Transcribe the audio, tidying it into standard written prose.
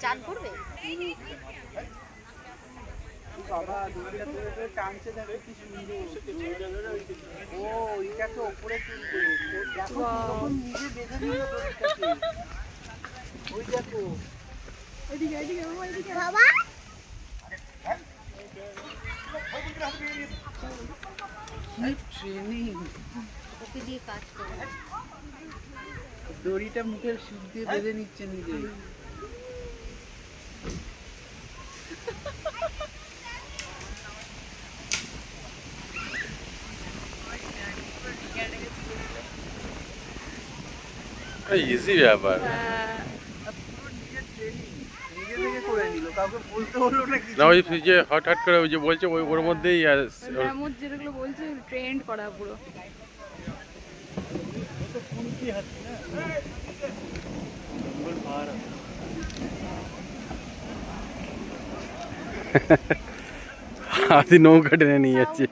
চান করবে? বাবা দড়িটা ধরে টানছে, দেখো কি সুন্দর। ও ওইটাকে ওপরে তুলবে, দেখো কিরকম নিজে বেঁধে নিল দড়িটাকে। ওই দেখো এদিকে এদিকে বাবা, এদিকে বাবা। কি ট্রেনিং! ওকে দিয়ে কাজ করে। দড়িটা মুখের সুখ দিয়ে বেঁধে নিচ্ছে নিজে। ইজি ব্যাপার। না ওই যে হঠাৎ করে ওই যে বলছে ওই ওর মধ্যেই যেগুলো বলছে ট্রেন্ড করা পুরো। হাতি নৌকা টেনে নিয়ে যাচ্ছে।